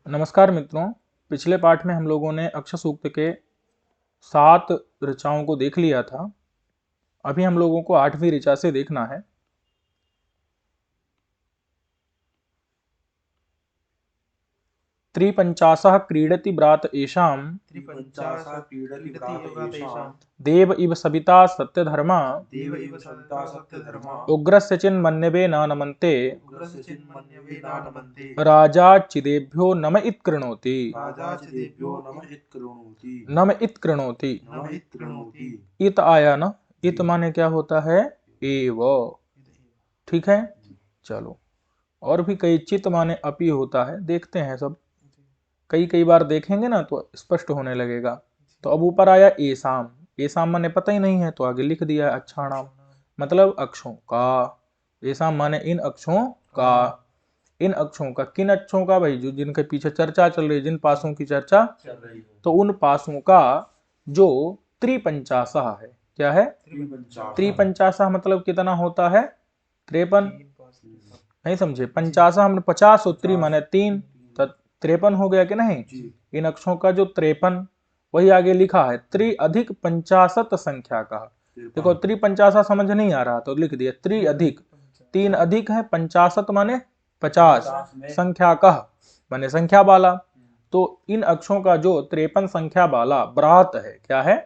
नमस्कार मित्रों। पिछले पाठ में हम लोगों ने अक्ष सूक्त के 7 ऋचाओं को देख लिया था। अभी हम लोगों को 8वीं ऋचा से देखना है। त्रिपंचाशः क्रीडति ब्रात एषां देव इव सविता सत्यधर्मा उग्रस्य चिन्मन्यवे न नमन्ते राजा चिदेभ्यो नम इत्कृणोति। नम इत्कृणोति इत आया ना। इत माने क्या होता है? एव। ठीक है, चलो। और भी कई चित माने अपि होता है, देखते हैं सब। कई बार देखेंगे ना तो स्पष्ट होने लगेगा। तो अब ऊपर आया एसाम। एसाम माने पता ही नहीं है तो आगे लिख दिया अक्षाणाम, मतलब अक्षों का। एसाम माने इन अक्षों का। इन अक्षों का, किन अक्षों का भाई? जो जिनके पीछे चर्चा चल रही है, जिन पासों की चर्चा चल रही है, तो उन पासों का जो त्रिपंचाशः है। क्या है? त्रिपंचाशः मतलब कितना होता है? 53। नहीं समझे? 50 हमने 50 और 3 माने 3, 53 हो गया कि नहीं? इन अक्षों का जो 53, वही आगे लिखा है त्रि अधिक पंचाशत संख्या का। देखो त्रिपंचाशा समझ नहीं आ रहा तो लिख दिया त्रि अधिक। 3 अधिक है, पंचाशत माने 50, संख्या का माने संख्या वाला। तो इन अक्षों का जो 53 संख्या वाला ब्रात है। क्या है?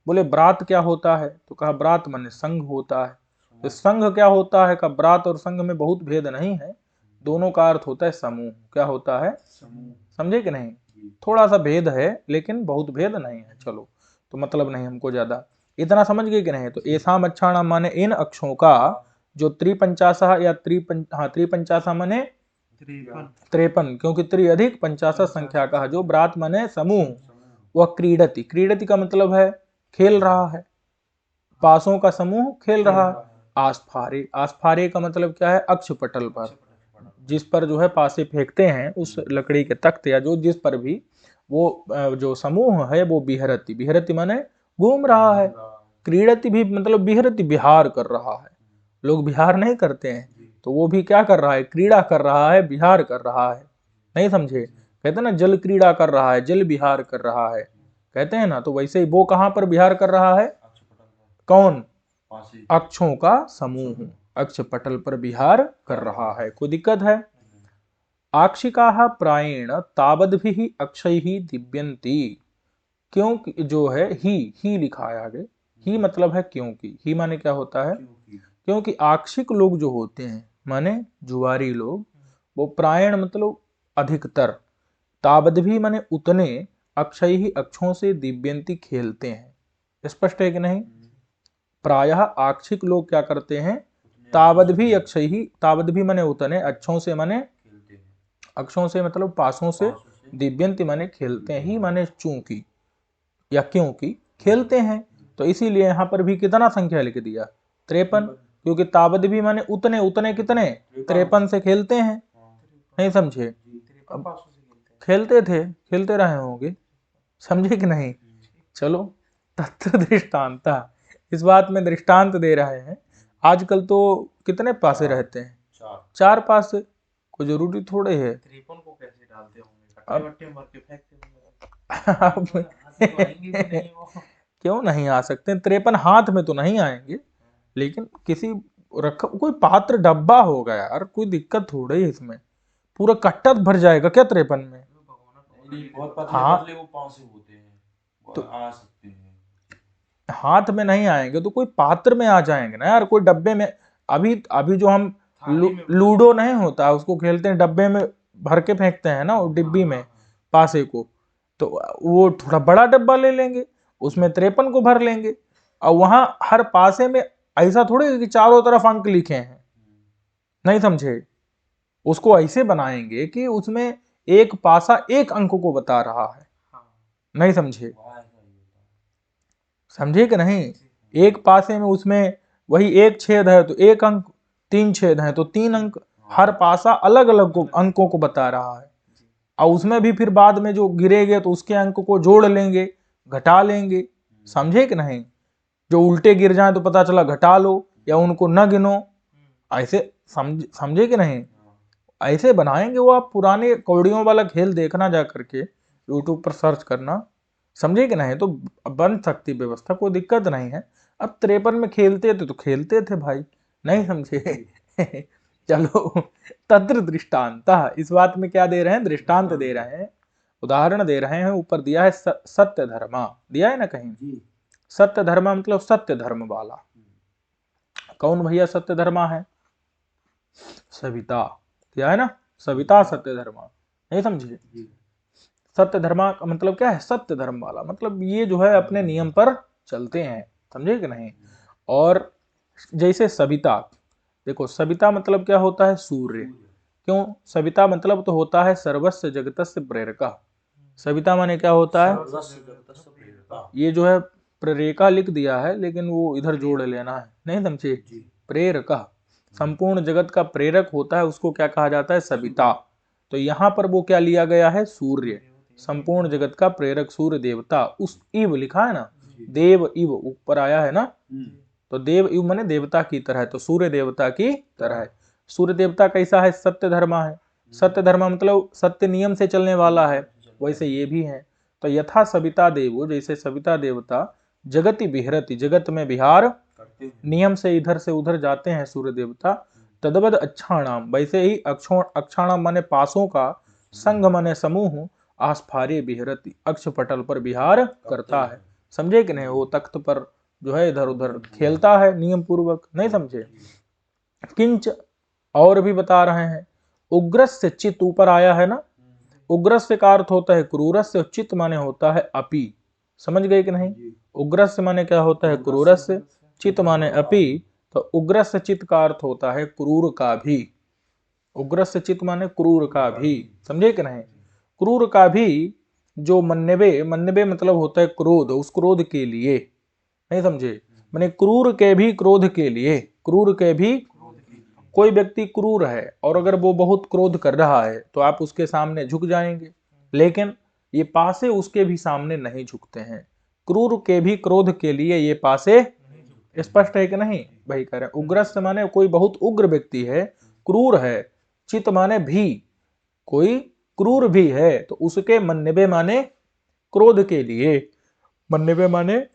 बोले ब्रात क्या होता है? तो कहा ब्रात माने संघ होता है। तो संघ क्या होता है? का ब्रात और संघ में बहुत भेद नहीं है, दोनों का अर्थ होता है समूह। क्या होता है? समझे कि नहीं? थोड़ा सा भेद है लेकिन बहुत भेद नहीं है। चलो, तो मतलब नहीं हमको ज्यादा, इतना समझ गए कि नहीं? तो एसाम अक्षाणाम माने इन अक्षों का जो त्रिपंचाशा या त्रिपंचाशा माने 53, क्योंकि त्रि अधिक पंचाशा संख्या का जो ब्रात माने समूह, वह क्रीडति। क्रीडति का मतलब है खेल रहा है, पासों का समूह खेल रहा है। आस्फारे, आस्फारे का मतलब क्या है? अक्ष पटल पर, जिस पर जो है पासे फेंकते हैं, उस लकड़ी के तख्त या जो जिस पर भी वो जो समूह है वो बिहरती। बिहरती माने घूम रहा है। क्रीडति भी मतलब बिहरती, बिहार कर रहा है। लोग बिहार नहीं करते हैं, तो वो भी क्या कर रहा है? क्रीड़ा कर रहा है, बिहार कर रहा है। नहीं समझे? कहते हैं ना जल क्रीड़ा कर रहा है, जल बिहार कर रहा है, कहते हैं ना। तो वैसे ही वो कहां पर बिहार कर रहा है? कौन? अक्षों का समूह अक्ष पटल पर विहार कर रहा है। कोई दिक्कत है? आक्षिका प्रायेण तावद्भिः अक्षैः दिव्यन्ति। क्योंकि जो है ही लिखा है आगे। ही मतलब है क्योंकि। ही माने क्या होता है? क्योंकि आक्षिक लोग जो होते हैं माने जुआरी लोग, वो प्रायण मतलब अधिकतर, तावद्भि माने उतने, अक्षय ही अक्षों से दिव्यंती खेलते हैं। स्पष्ट है कि नहीं? प्रायः आक्षिक लोग क्या करते हैं? तावद्भि अक्षय ही, तावद्भि माने उतने, अक्षों से माने अक्षों से मतलब पासों से, दिव्यंती माने खेलते हैं, ही माने चूंकि या क्योंकि खेलते हैं। तो इसीलिए यहां पर भी कितना संख्या लिख दिया? 53, क्योंकि तावद्भि माने उतने। उतने कितने? 53 से खेलते हैं। नहीं समझे? अब खेलते थे, खेलते रहे होंगे। समझे कि नहीं? चलो, तत्र दृष्टांता, इस बात में दृष्टांत दे रहे हैं। आजकल तो कितने पासे रहते हैं? 4 पासे। कोई जरूरी थोड़े है। 53 को कैसे डालते होंगे? कट्टे वट्टे भर के फेंकते होंगे। क्यों नहीं आ सकते? 53 हाथ में तो नहीं आएंगे, लेकिन किसी रख कोई पात्र डब्बा होगा यार, कोई दिक्कत थोड़ी है इसमें। पूरा कट्टा भर जाएगा क्या 53 में? हाँ, तो आ सकते हैं। हाथ में नहीं आएंगे तो कोई पात्र में आ जाएंगे ना यार, कोई डब्बे में। अभी अभी जो हम लूडो नहीं होता, उसको खेलते हैं डब्बे में भर के फेंकते हैं ना, वो डिब्बी में पासे को। तो वो थोड़ा बड़ा डब्बा ले लेंगे, उसमें 53 को भर लेंगे। और वहां हर पासे में ऐसा थोड़े कि चारों तरफ अंक लिखे हैं। नहीं समझे? उसको ऐसे बनाएंगे कि उसमें एक पासा एक अंक को बता रहा है। नहीं समझे? समझे कि नहीं? एक पासे में उसमें वही एक छेद है तो एक अंक, 3 छेद है तो 3 अंक। हर पासा अलग अलग अंकों को बता रहा है। और उसमें भी फिर बाद में जो गिरेगे तो उसके अंक को जोड़ लेंगे, घटा लेंगे। समझे कि नहीं? जो उल्टे गिर जाए तो पता चला घटा लो, या उनको न गिनो। ऐसे समझे कि नहीं? ऐसे बनाएंगे वो, आप पुराने कौड़ियों वाला खेल देखना जा करके, यूट्यूब पर सर्च करना, समझे कि नहीं, तो बन सकती व्यवस्था, कोई दिक्कत नहीं है। अब 53 में खेलते थे तो खेलते थे भाई, नहीं समझे। चलो, तत्र दृष्टांत, इस बात में क्या दे रहे हैं, दृष्टांत दे रहे हैं, उदाहरण दे रहे हैं। ऊपर दिया है सत्य धर्मा, दिया है ना कहीं, सत्य धर्मा मतलब सत्य धर्म वाला। कौन भैया सत्य धर्मा है, सविता, दिया है ना, सविता सत्य धर्मा, नहीं समझे। सत्य धर्मा का मतलब क्या है, सत्य धर्म वाला, मतलब ये जो है अपने नियम पर चलते हैं, समझे कि नहीं। और जैसे सविता, देखो सविता मतलब क्या होता है, सूर्य। क्यों, सविता मतलब तो होता है सर्वस्व जगतस्य प्रेरका। सविता माने क्या होता है, ये जो है प्रेरका लिख दिया है, लेकिन वो इधर जोड़ लेना है, नहीं समझे, प्रेरका, संपूर्ण जगत का प्रेरक होता है, उसको क्या कहा जाता है, सविता। तो यहाँ पर वो क्या लिया गया है, सूर्य, संपूर्ण जगत का प्रेरक सूर्य देवता। उस इव लिखा है ना, देव इव ऊपर आया है ना, तो देव इव माने देवता की तरह, तो सूर्य देवता की तरह है। सूर्य देवता कैसा है, सत्य धर्मा है। सत्य धर्मा मतलब सत्य नियम से चलने वाला है, वैसे ये भी है। तो यथा सविता देवो, जैसे सविता देवता जगति विहरति, जगत में विहार, नियम से इधर से उधर जाते हैं सूर्य देवता। तद्वद अक्षाणाम, वैसे ही अक्षाणाम माने पासों का, संघ माने समूह, आस्फारे विहरति, अक्ष पटल पर विहार करता है, समझे कि नहीं। वो तख्त पर जो है इधर उधर खेलता है नियम पूर्वक, नहीं समझे। किंच, और भी बता रहे हैं, उग्रस्य चित, ऊपर आया है ना, उग्रस्य का अर्थ होता है क्रूरस्य, चित माने होता है अपी, समझ गए कि नहीं। उग्रस्य माने क्या होता है, क्रूरस्य, चित माने अपी, तो उग्रस्य चित का अर्थ होता है क्रूर का भी। उग्रस्य चित माने क्रूर का भी, समझे कि नहीं। क्रूर का भी, जो मन्नबे, मन्नबे मतलब होता है क्रोध, उस क्रोध के लिए, नहीं समझे, माने क्रूर के भी क्रोध के लिए, क्रूर के भी। कोई व्यक्ति क्रूर है और अगर वो बहुत क्रोध कर रहा है तो आप उसके सामने झुक जाएंगे, लेकिन ये पासे उसके भी सामने नहीं झुकते हैं। क्रूर के भी क्रोध के लिए ये पासे, स्पष्ट है कि नहीं भाई, कह रहे हैं उग्रस्त माने कोई बहुत उग्र व्यक्ति है, क्रूर है। चित माने भी, कोई क्रूर भी है, तो उसके मन्नबे माने क्रोध के लिए, मन्नबे माने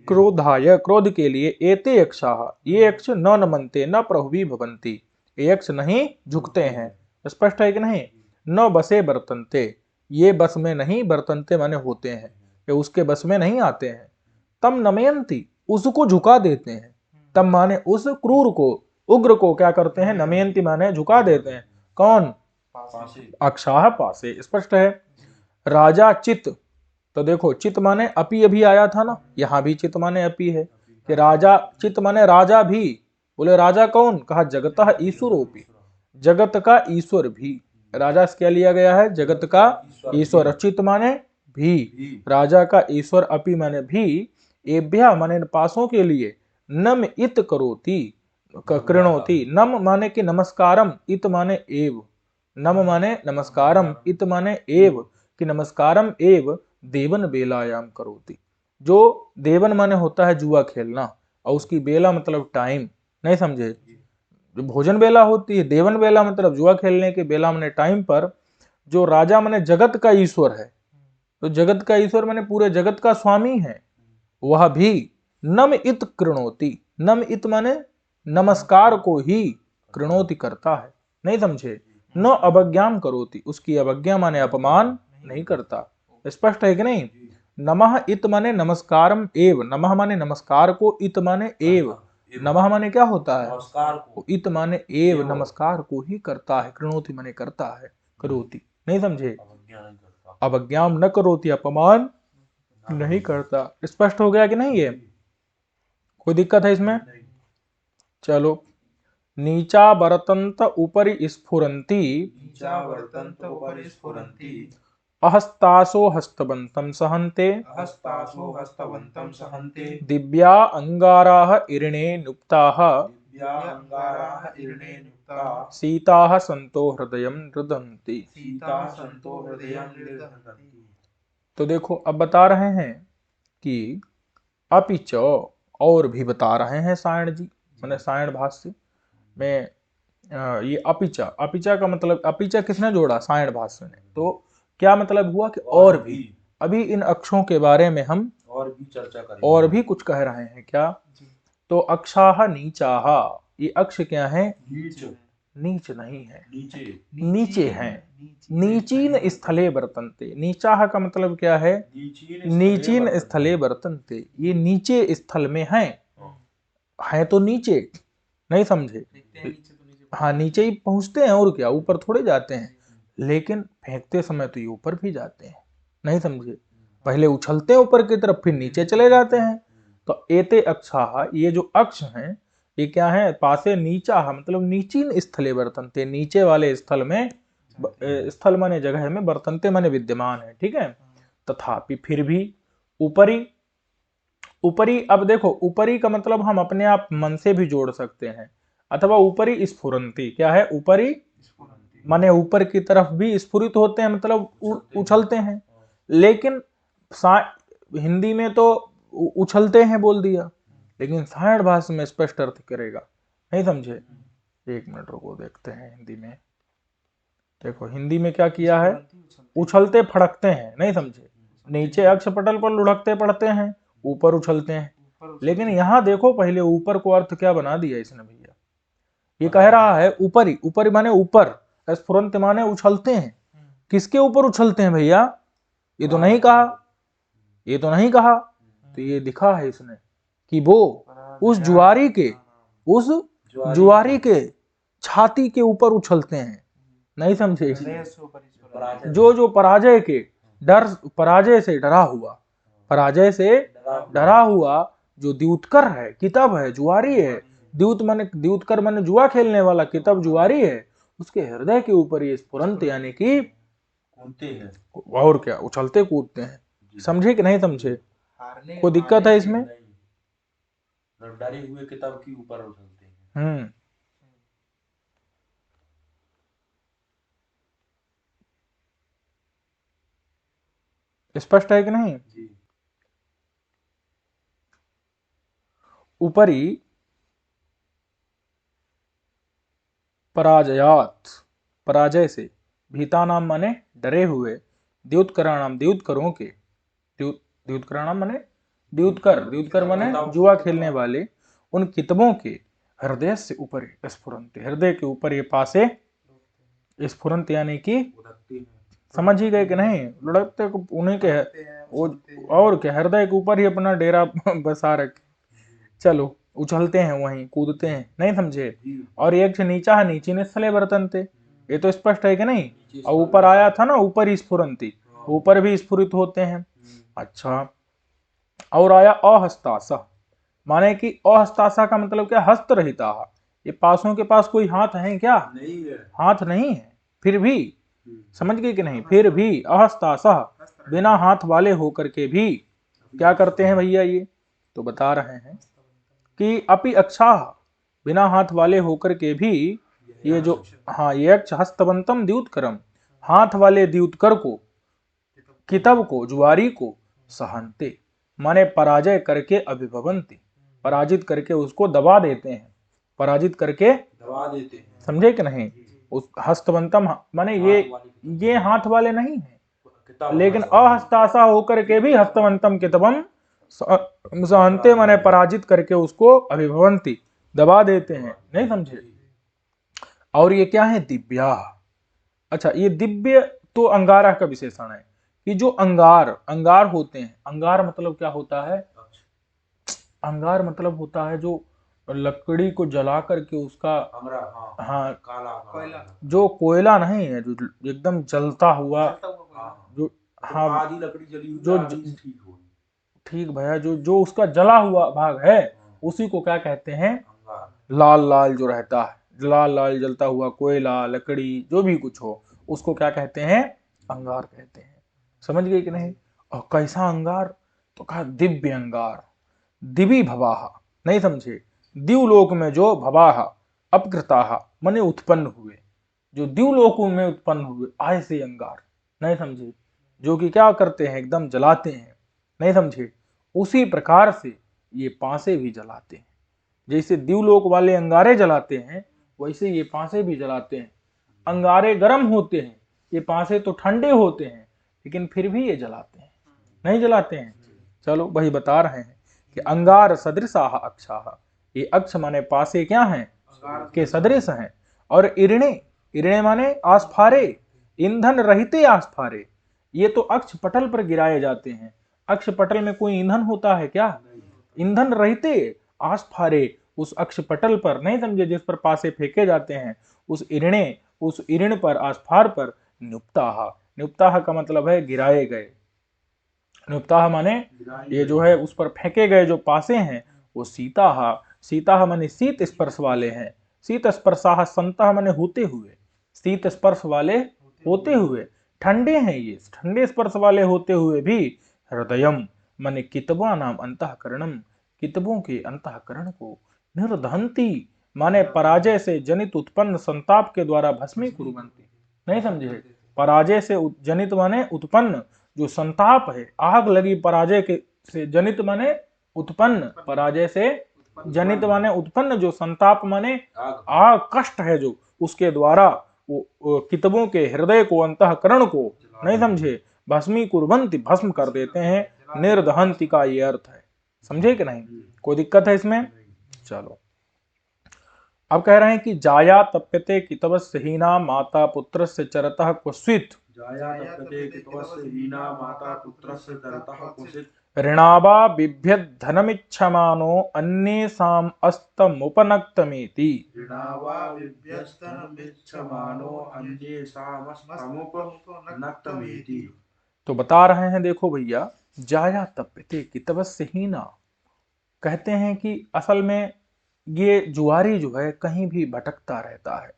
क्रोधाय, क्रोध के लिए। एते यक्षाः, ये यक्ष न नमन्ते न प्रहुवी भवन्ति, ये यक्ष नहीं झुकते हैं, स्पष्ट है कि नहीं। न बसे बर्तनते, ये बस में नहीं, बर्तनते माने होते हैं, ये उसके बस में नहीं आते हैं। तम नमयन्ति, उसको झुका देते हैं, तम माने उस क्रूर को, उग्र को क्या करते हैं, नमयन्ति माने झुका देते हैं। कौन, अक्षाः पासे, स्पष्ट है। राजा चित, तो देखो चित माने अपी, अभी आया था ना, यहां भी चित माने अपी है कि राजा, चित माने राजा भी। बोले राजा कौन, कहा जगतः ईश्वरोपि, जगत का ईश्वर भी। राजा से क्या लिया गया है, जगत का ईश्वर। चित माने भी, राजा का ईश्वर, अपी माने भी। एभ्या माने पासों के लिए, नम इत करोति, कृणोति, नम माने कि नमस्कारम, इत माने एव, नम माने नमस्कारम, इत माने एव, कि नमस्कारम एव देवन बेलायाम करोति। जो देवन माने होता है जुआ खेलना, और उसकी बेला मतलब टाइम, नहीं समझे। जो भोजन बेला होती है, देवन बेला मतलब जुआ खेलने के बेला माने टाइम पर, जो राजा माने जगत का ईश्वर है, तो जगत का ईश्वर माने पूरे जगत का स्वामी है, वह भी नम इत कृणोति, नम इत माने नमस्कार को ही कृणोति करता है, नहीं समझे। न अवज्ञाम करोति, उसकी अवज्ञा माने अपमान नहीं करता, स्पष्ट है कि नहीं। नमः इत माने नमस्कारम एव, नमः माने नमस्कार को, इत माने एव, नमः माने क्या होता है, इत माने एव, नमस्कार को ही करता है, कृणोति माने करता है, करोति, नहीं समझे। अवज्ञाम न करोति, अपमान नहीं करता, स्पष्ट हो गया कि नहीं। ये कोई दिक्कत है इसमें। चलो, नीचा वर्तंत उपरि स्फुरंती, अहस्तासो हस्तवंतं सहन्ते, दिव्या अंगाराः इरिणे नुप्ताः, सीताः संतो हृदयं रुदन्ति। तो देखो अब बता रहे हैं कि अपिच, और भी बता रहे हैं सायण जी, मैंने सायण भाष्य में ये अपिचा, अपिचा का मतलब, अपिचा किसने जोड़ा? सायण भाष्य ने। तो क्या मतलब हुआ कि और भी। अभी इन अक्षों के बारे में हम और भी चर्चा करेंगे, और भी कुछ कह रहे हैं। क्या? तो अक्षाह नीचाह, ये अक्ष क्या है? नीच, नीच नहीं है, नीचे, नीचे हैं। नीचीन स्थले वर्तन्ते, नीचाह का मतलब क्या है? नीचीन स्थले वर्तन्ते, ये नीचे स्थल में है तो नीचे, नहीं समझे? हाँ, नीचे ही पहुंचते हैं और क्या, ऊपर थोड़े जाते हैं। लेकिन फेंकते समय तो ये ऊपर भी जाते हैं, नहीं समझे? पहले उछलते हैं ऊपर की तरफ, फिर नीचे चले जाते हैं। तो एते अक्षाः, ये जो अक्ष हैं ये क्या है? पासे नीचा, मतलब नीचीन स्थले वर्तन्ते, नीचे वाले स्थल में, स्थल माने जगह में, वर्तन्ते माने विद्यमान है। ठीक है। तथापि फिर भी, ऊपरी, ऊपरी, अब देखो ऊपरी का मतलब हम अपने आप मन से भी जोड़ सकते हैं, अथवा ऊपरी स्फुरंती, क्या है? ऊपरी माने ऊपर की तरफ भी स्फुरित होते हैं, मतलब उछलते हैं। लेकिन हिंदी में तो उछलते हैं बोल दिया, लेकिन सायण भाषा में स्पष्ट अर्थ करेगा, नहीं समझे? एक मिनट रुको, देखते हैं हिंदी में। देखो हिंदी में क्या किया है? उछलते फड़कते हैं, नहीं समझे? नीचे अक्ष पटल पर लुढ़कते पड़ते हैं, ऊपर उछलते हैं। लेकिन यहाँ देखो, पहले ऊपर को अर्थ क्या बना दिया इसने भैया? ये कह रहा है ऊपरी, ऊपरी माने ऊपर, स्फुरंत माने उछलते हैं। किसके ऊपर उछलते हैं भैया? ये तो नहीं कहा, ये तो नहीं कहा। तो ये दिखा है इसने कि वो उस जुआरी के, उस जुआरी के छाती के ऊपर उछलते हैं, नहीं समझे? जो पराजय के डर, पराजय से डरा हुआ, पराजय से डरा हुआ जो द्यूतकर है, कितब है, जुआरी है। द्यूत माने, द्यूतकर माने जुआ खेलने वाला, कितब जुआरी है, उसके हृदय के ऊपर ये स्फुरंत यानी कि कूदते हैं, और क्या, उछलते कूदते हैं। समझे कि नहीं समझे? कोई दिक्कत है इसमें? डरे हुए किताब के ऊपर उछलते हैं। स्पष्ट है कि नहीं? ऊपरी पराजयात, पराजय से, भीतानाम माने डरे हुए, द्युतकराणाम, द्युतकरों के, द्युतकराणाम माने द्युतकर, द्युतकर माने जुआ खेलने वाले, उन कितबों के हृदय से ऊपर स्फुरंत, हृदय के ऊपर ये पासे स्फुरंत यानी कि, समझ ही गए कि नहीं? लुढ़कते को उन्हीं के वो, और क्या, हृदय के ऊपर ही अपना डेरा बसा रखे। चलो, उछलते हैं वहीं, कूदते हैं, नहीं समझे? और एक नीचा है, नीचे ने स्थले वर्तन्ते, ये तो स्पष्ट है कि नहीं? और ऊपर आया था ना, ऊपर ही स्फुरंती, ऊपर भी स्फुरित होते हैं। अच्छा, और आया अहस्तासा, माने कि अहस्तासा का मतलब क्या? हस्त रहिता। ये पासों के पास कोई हाथ है क्या? नहीं है, हाथ नहीं है, फिर भी, समझ गए कि नहीं? फिर भी अहस्तासा, बिना हाथ वाले होकर के भी क्या करते हैं भैया? ये तो बता रहे हैं कि अपि अक्षा, बिना हाथ वाले होकर के भी ये जो, हाँ, ये अक्ष हस्तवंतम द्युतकरम, हाथ वाले द्युतकर को, कितब को, जुआरी को, सहनते माने पराजय करके, अभिभवंती, पराजित करके उसको दबा देते हैं, पराजित करके दबा देते हैं। समझे कि नहीं? उस हस्तवंतम माने ये हाथ वाले नहीं है, लेकिन अहस्तासा होकर के भी हस्तवंतम कितबम सहनते माने पराजित करके उसको, अभिभवंती दबा देते हैं, नहीं समझे? और ये क्या है? दिव्या। अच्छा, ये दिव्य तो अंगारा का विशेषण है कि जो अंगार, अंगार होते हैं, अंगार मतलब क्या होता है? अंगार मतलब होता है जो लकड़ी को जला करके उसका, हाँ, काला कोयला, जो कोयला नहीं है, जो एकदम जलता हुआ, जो, हाँ, आधी लकड़ी जली हुई, जो ठीक भैया, जो उसका जला हुआ भाग है, उसी को क्या कहते हैं? लाल लाल जो रहता है, लाल लाल जलता हुआ कोयला, लकड़ी, जो भी कुछ हो, उसको क्या कहते हैं? अंगार कहते हैं। समझ गए कि नहीं? और कैसा अंगार? तो कहा दिव्य अंगार, दिवी भवाहा, नहीं समझे? दिवलोक में जो भवाहा, अपकृताहा माने उत्पन्न हुए, जो दिवलोकों में उत्पन्न हुए, ऐसे अंगार, नहीं समझे? जो कि क्या करते हैं? एकदम जलाते हैं, नहीं समझे? उसी प्रकार से ये पासे भी जलाते हैं। जैसे दिवलोक वाले अंगारे जलाते हैं, वैसे ये पासे भी जलाते हैं। अंगारे गर्म होते हैं, ये पासे तो ठंडे होते हैं, लेकिन फिर भी ये जलाते हैं, नहीं जलाते हैं। चलो वही बता रहे हैं कि अंगार सदृशाह अक्षाः, ये अक्ष माने पासे क्या हैं, के सदृश हैं। और इरणे, इरणे माने आस्फारे, ईंधन रहते आस्फारे, ये तो अक्ष पटल पर गिराए जाते हैं। अक्ष पटल में कोई ईंधन होता है क्या? ईंधन रहते आस्फारे, उस अक्ष पटल पर, नहीं समझे, जिस पर पासे फेंके जाते हैं, उस इरणे, उस इरण पर, आस्फार पर न्युप्ताः, न्युप्ताः का मतलब है गिराए गए। न्युप्ताः माने ये जो है उस पर फेंके गए जो पासे हैं वो सीताः, सीताः माने शीत स्पर्श वाले हैं। शीत स्पर्शाः सन्तः माने होते हुए, शीत स्पर्श वाले होते हुए, ठंडे हैं ये, ठंडे स्पर्श वाले होते हुए भी। हृदयम माने कितवा नाम अंतःकरणम, कितवों के अंतःकरण को। निर्दहंती माने पराजय से जनित उत्पन्न संताप के द्वारा भस्मीकुर्वन्ति, नहीं समझे, पराजय से जनित माने उत्पन्न जो संताप है, आग लगी पराजय के से जनित माने उत्पन्न, पराजय से जनित माने उत्पन्न, जो संताप माने आग, कष्ट है जो, उसके द्वारा वो कितबों के हृदय को, अंतःकरण को, नहीं समझे, भस्मीकुर्वन्ति, भस्म कर देते हैं। निर्दहंति का ये अर्थ है, समझे कि नहीं, कोई दिक्कत है इसमें? चलो अब कह रहे हैं कि जाया तप्यते कितवस्य हीना माता पुत्रस्य चरतः क्वचित्, जाया तप्यते कितवस्य हीना माता पुत्रस्य चरतः क्वचित्, ऋणावा बिभ्यद्धनमिच्छमानो अन्येषाम् अस्तमुपनक्तमेति। ऋणावा बिभ्यस्तनमिच्छमानो अन्येषामस्तमुपनक्तमेति। तो बता रहे हैं, देखो भैया, जाया तप्यते कितवस्य हीना, कहते हैं कि असल में ये जुआरी जो है कहीं भी भटकता रहता है।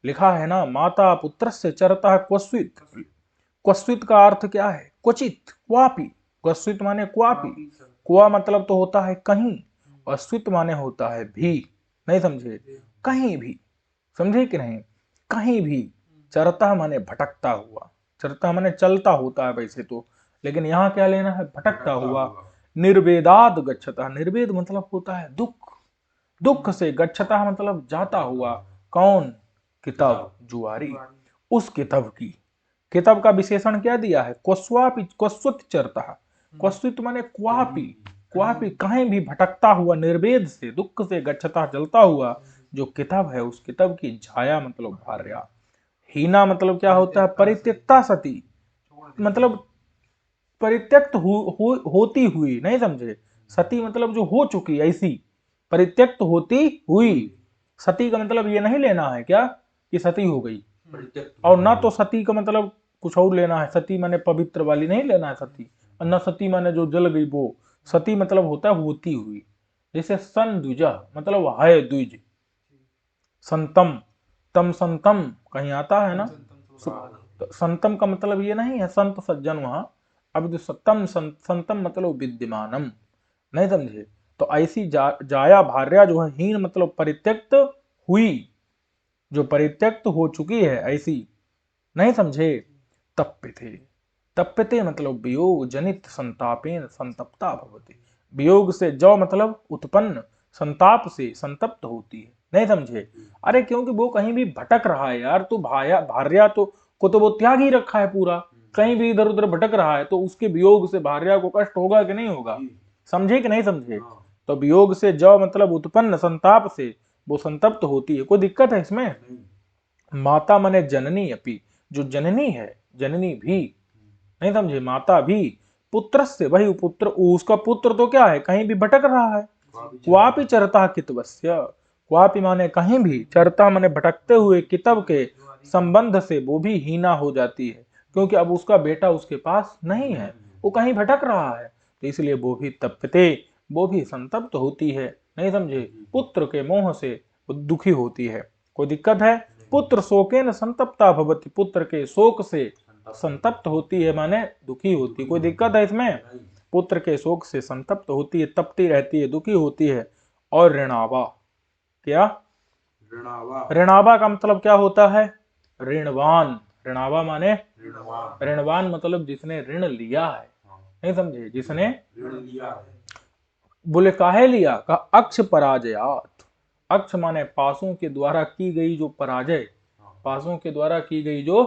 लिखा है ना, माता पुत्रस्य चरतः क्वचित्, क्वचित् का अर्थ क्या है, क्वचित, क्वापि, क्वचित माने क्वापि, क्वा मतलब तो होता है कहीं, और स्वित माने होता है भी, नहीं समझे, कहीं भी, समझे कि नहीं, कहीं भी। चरता माने भटकता हुआ, चरता माने चलता होता है वैसे तो, लेकिन यहाँ क्या लेना है, भटकता हुआ। निर्वेदाद गच्छता, निर्वेद मतलब होता है दुख, दुख से, गच्छता मतलब जाता हुआ। कौन? किताब, जुआरी, उस किताब की, किताब का विशेषण क्या दिया है, क्वस्वापि, क्वस्वत चरता, क्वस्वित माने क्वापि, क्वापि कहीं भी भटकता हुआ, निर्वेद से, दुख से, गच्छता जलता हुआ जो किताब है, उस किताब की छाया मतलब भार्या। हीना मतलब क्या होता है, परित्यक्ता सती, मतलब परित्यक्त होती हुई, नहीं समझे, सती मतलब जो हो चुकी, ऐसी, परित्यक्त होती हुई। सती का मतलब ये नहीं लेना है क्या कि सती हो गई, और ना तो सती का मतलब कुछ और लेना है, सती माने पवित्र वाली नहीं लेना है सती, और न सती माने जो जल गई वो। सती मतलब होता है होती हुई। जैसे सन द्विजा मतलब है द्विज, संतम, तम संतम कहीं आता है ना, तो संतम का मतलब ये नहीं है संत सज्जन वहां, अब जो सतम संतम मतलब विद्यमानम, नहीं समझे। तो ऐसी जाया भार्या जो है, हीन मतलब परित्यक्त हुई, जो परित्यक्त हो चुकी है ऐसी, नहीं समझे। तप्यते, तप्यते मतलब वियोग जनित संतापेन संतप्ता भवति, वियोग से जो मतलब उत्पन्न, संताप से संतप्त होती है, नहीं समझे। अरे क्योंकि वो कहीं भी भटक रहा है यार, तो भाया भार्या तो को तो वो त्याग ही रखा है पूरा, कहीं भी इधर उधर भटक रहा है, तो उसके वियोग से भार्या को कष्ट होगा कि नहीं होगा, समझे कि नहीं समझे। तो वियोग से जो मतलब उत्पन्न, संताप से वो संतप्त होती है, कोई दिक्कत है इसमें। माता माने जननी अपि, जो जननी है, जननी भी, नहीं समझे, माता भी। पुत्र से, वही पुत्र, उसका पुत्र तो क्या है, कहीं भी भटक रहा है। क्वापि चरता कितवस्य, क्वापि माने कहीं भी, चरता माने भटकते हुए, कितब के संबंध से वो भी हीना हो जाती है, क्योंकि अब उसका बेटा उसके पास नहीं है, वो कहीं भटक रहा है, तो इसलिए वो भी तप्यते, वो भी संतप्त होती है, नहीं समझे, पुत्र के मोह से वो दुखी होती है। कोई दिक्कत है? पुत्र शोकेन संतप्ता भवति, पुत्र के शोक से संतप्त होती है माने दुखी होती है, कोई दिक्कत है इसमें। पुत्र के शोक से संतप्त होती है, तपती रहती है, दुखी होती है। और ऋणावा, क्या ऋणावा, ऋणावा का मतलब क्या होता है, ऋणवान, ऋणावा माने ऋणवान मतलब जिसने ऋण लिया है, नहीं समझे, जिसने ऋण लिया है। बोले काहे लिया, का अक्ष पराजयात, अक्ष माने पासों के द्वारा की गई जो पराजय, पासों के द्वारा की गई जो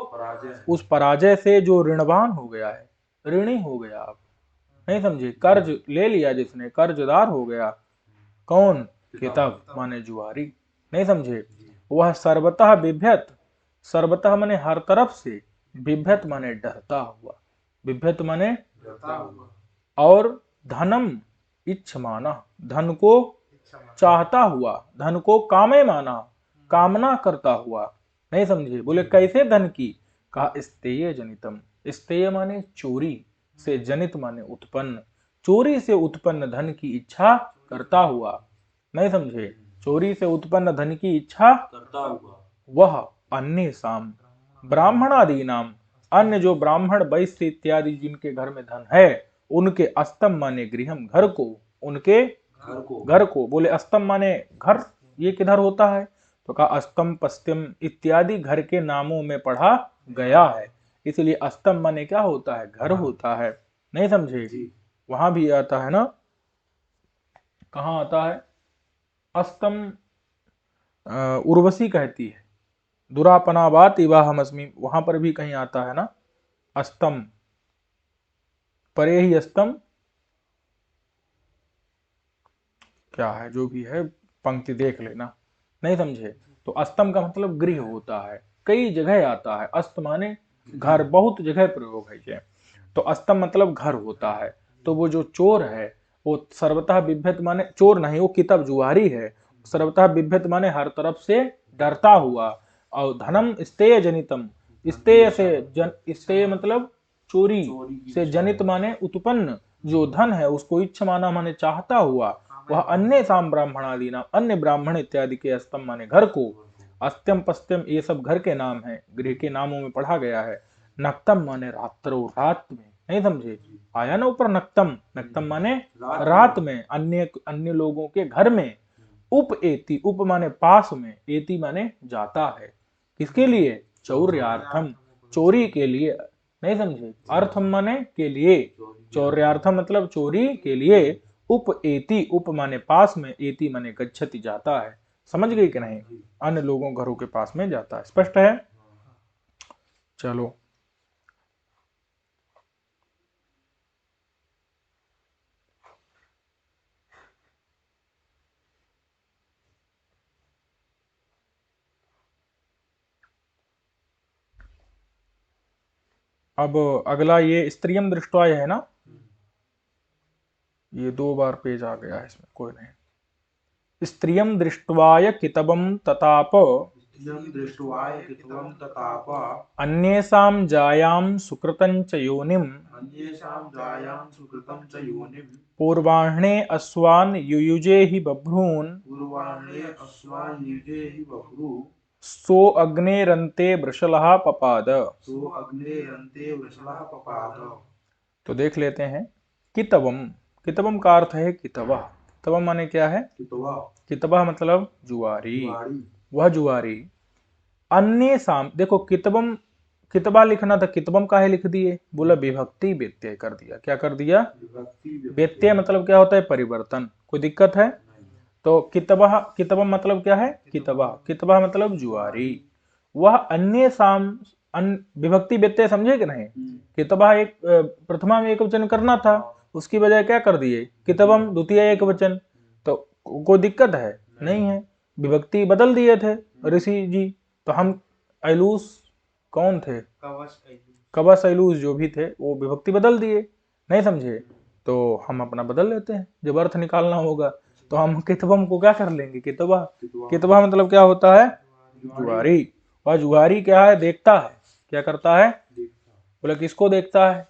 उस पराजय से जो ऋणवान हो गया है, ऋणी हो गया। आप नहीं समझे, कर्ज ले लिया जिसने, कर्जदार हो गया। कौन? कितब माने जुआरी। नहीं समझे, वह सर्वतः बिभ्यत, सर्वतः माने हर तरफ से, बिभ्यत माने डरता हुआ, बिभ्यत माने डरता हुआ, और धनम इच्छमाना, धन को चाहता हुआ, धन को कामे माना, कामना करता हुआ। नहीं समझे, बोले कैसे धन की? कहा स्तेय जनितम, स्तेय माने चोरी से, जनित माने उत्पन्न, चोरी से उत्पन्न धन की इच्छा करता हुआ। नहीं समझे, चोरी से उत्पन्न धन की इच्छा करता हुआ, वह अन्य साम ब्राह्मणादि नाम, अन्य जो ब्राह्मण वैश्य इत्यादि जिनके घर में धन है, उनके अस्तम माने गृहम, घर को, उनके घर को। बोले अस्तम माने घर, ये किधर होता है? तो कहा अस्तम पश्चिम इत्यादि घर के नामों में पढ़ा गया है, इसलिए अस्तम माने क्या होता है? घर होता है। नहीं समझे, वहां भी आता है ना, कहाँ आता है? अस्तम उर्वशी कहती है दुरापनावात इवाहमस्मि, वहां पर भी कहीं आता है ना, अस्तम परे ही अस्तम, क्या है जो भी है, पंक्ति देख लेना। नहीं समझे, तो अस्तम का मतलब गृह होता है, कई जगह आता है। अस्त माने घर, बहुत जगह प्रयोग है ये। तो अस्तम मतलब घर होता है। तो वो जो चोर है वो सर्वतः बिभ्यत माने चोर नहीं, वो किताब जुआरी है। सर्वतः बिभ्यत माने हर तरफ से डरता हुआ। और धनम स्तेय जनितम, स्तेय से स्तेय मतलब चोरी से, जनित माने उत्पन्न, जो धन है उसको इच्छा माना माने चाहता हुआ, वह अन्य साम ब्राह्मणादि नाम, अन्य ब्राह्मण इत्यादि के अस्तम माने घर को, अस्त्यम पस्त्यम ये सब घर के नाम है, गृह के नामों में पढ़ा गया है। नक्तम माने रात्रो, रात में। नहीं समझे, आया ना ऊपर नक्तम, नक्तम माने रात में, अन्य अन्य लोगों के घर में। उप एति, उप माने पास में, एति माने जाता है, किसके लिए? चौर्यार्थम, चोरी के लिए। नहीं समझे, अर्थम माने के लिए, चौर्यार्थम मतलब चोरी के लिए। उप एति, उप माने पास में, एति माने गच्छति जाता है। समझ गई कि नहीं? अन्य लोगों घरों के पास में जाता है। स्पष्ट है? चलो अब अगला ये स्त्रियम दृष्टवा है ना, ये 2 बार पेज आ गया है इसमें, कोई नहीं। स्त्रियम दृष्टवाय कितबम तताप, अन्येषां जायां सुकृतं च योनिम, पूर्वाह्णे अश्वान युयुजे हि बभ्रून्, सो अग्नेरन्ते वृषलः पपाद। तो देख लेते हैं। कितवम, कितवम का अर्थ है कितवा। कितवम माने क्या है? कितवा मतलब जुआरी, वह जुआरी। अन्य साम, देखो कितबम, कितबा लिखना था, कितबम काहे लिख दिए? बोला विभक्ति व्यत्यय कर दिया। क्या कर दिया? व्यत्यय मतलब क्या होता है? परिवर्तन। कोई दिक्कत है? तो कितबा, कितबम मतलब क्या है? कितबा, कितबा मतलब जुआरी। वह अन्य साम, विभक्ति व्यत्यय समझे कि नहीं? कितबा एक प्रथमा में एक वचन करना था, उसकी बजाय क्या कर दिए? कितबम द्वितीय एक वचन। तो कोई दिक्कत है? नहीं है, विभक्ति बदल दिए थे ऋषि जी। तो हम ऐलूस कौन थे? कवच ऐलूस जो भी थे वो विभक्ति बदल दिए। नहीं समझे, तो हम अपना बदल लेते हैं। जब अर्थ निकालना होगा तो हम कितबम को क्या कर लेंगे? कितबा। कितबा मतलब क्या होता है? जुआरी। और जुआरी क्या है? देखता है। क्या करता है? बोले किसको देखता है?